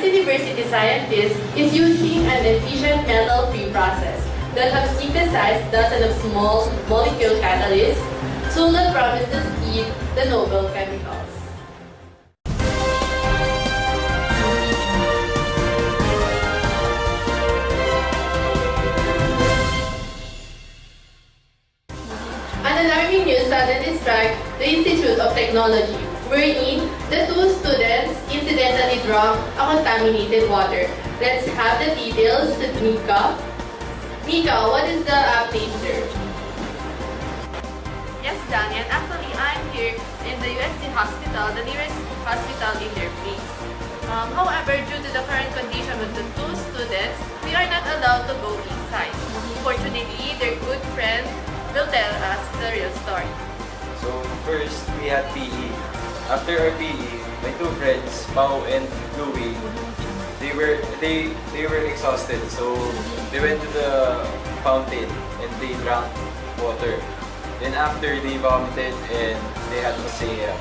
University scientist is using an efficient metal-free process that have synthesized dozens of small molecule catalysts, tool that promises speed the noble chemicals. An alarming news suddenly struck the Institute of Technology, wherein the two students incidentally drank a contaminated water. Let's have the details with Mika. Mika, what is the update, sir? Yes, Danny, and actually I'm here in the UST hospital, the nearest hospital in their place. However, due to the current condition with the two students, we are not allowed to go inside. Fortunately, their good friend will tell us the real story. So first, we had PE. After our PE, my two friends, Pao and Louie, they were exhausted. So they went to the fountain and they drank water. Then after, they vomited and they had masaya.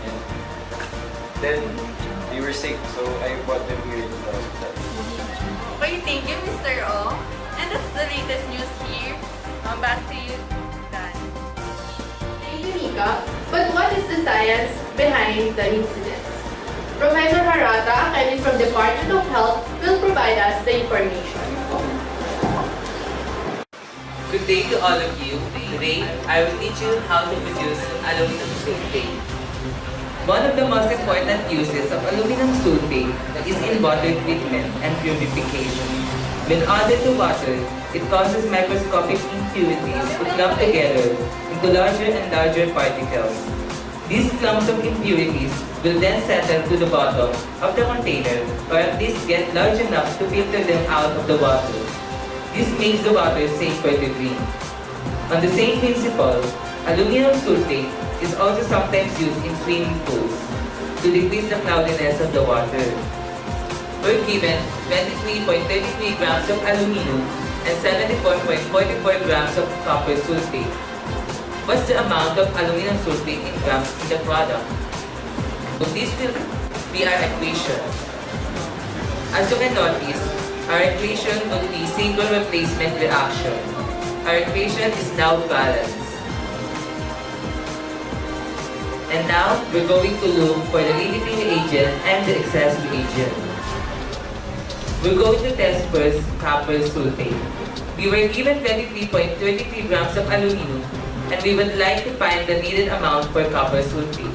And then they were sick, so I brought them here to the hospital. Okay, thank you, Mr. O. And that's the latest news here. Back to you, Dan. Thank you, Mika. But what is the science behind the incidents? Professor Harata, a chemist from the Department of Health, will provide us the information. Good day to all of you. Today, I will teach you how to produce aluminum sulfate. One of the most important uses of aluminum sulfate is in water treatment and purification. When added to water, it causes microscopic impurities to clump together into larger and larger particles. These clumps of impurities will then settle to the bottom of the container, or at least get large enough to filter them out of the water. This makes the water safer to drink. On the same principle, aluminum sulfate is also sometimes used in swimming pools to decrease the cloudiness of the water. We're given 23.33 grams of aluminum and 74.44 grams of copper sulfate. What's the amount of aluminum sulfate in grams in the product? So this will be our equation. As you can notice, our equation will be single replacement reaction. Our equation is now balanced. And now, we're going to look for the limiting reagent and the excess reagent. We're going to test first copper sulfate. We were given 23.33 grams of aluminum, and we would like to find the needed amount for copper sulfate.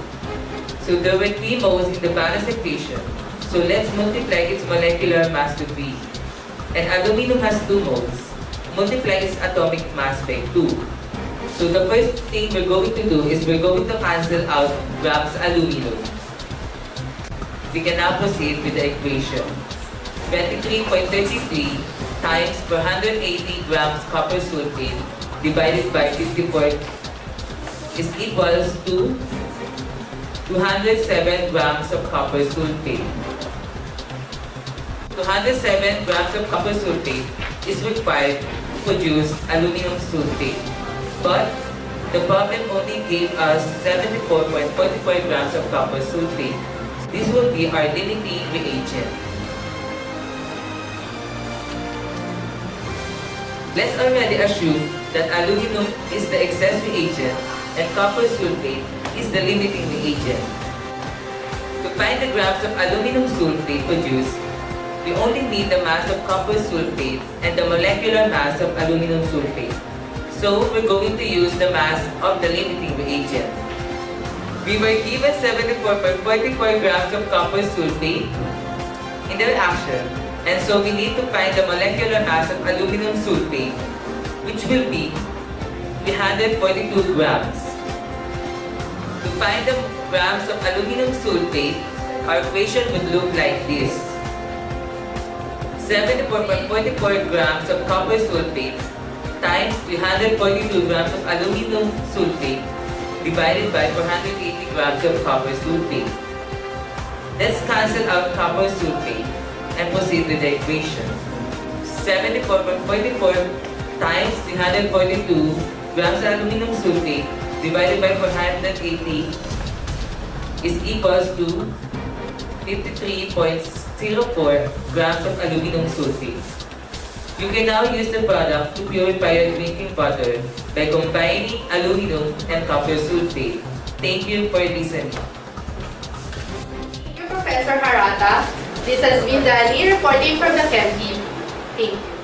So there were 3 moles in the balance equation, so let's multiply its molecular mass to 3. And aluminum has 2 moles. Multiply its atomic mass by 2. So the first thing we're going to do is we're going to cancel out grams aluminum. We can now proceed with the equation. 23.33 times 480 grams copper sulfate divided by 54 is equals to 207 grams of copper sulfate. 207 grams of copper sulfate is required to produce aluminum sulfate. But the problem only gave us 74.44 grams of copper sulfate. This will be our limiting reagent. Let's already assume that aluminum is the excess reagent and copper sulfate is the limiting reagent. To find the grams of aluminum sulfate produced, we only need the mass of copper sulfate and the molecular mass of aluminum sulfate. So we're going to use the mass of the limiting reagent. We were given 74.44 grams of copper sulfate in the reaction, and so we need to find the molecular mass of aluminum sulfate, which will be 342 grams. To find the grams of aluminum sulfate, our equation would look like this. 74.44 grams of copper sulfate times 342 grams of aluminum sulfate divided by 480 grams of copper sulfate. Let's cancel out copper sulfate and proceed with the equation. 74.44 times 342 grams of aluminum sulfate divided by 480 is equals to 53.6 grams of aluminum sulfate. You can now use the product to purify your drinking water by combining aluminum and copper sulfate. Thank you for listening. Thank you, Professor Harata. This has been Danny reporting from the CHEM team. Thank you.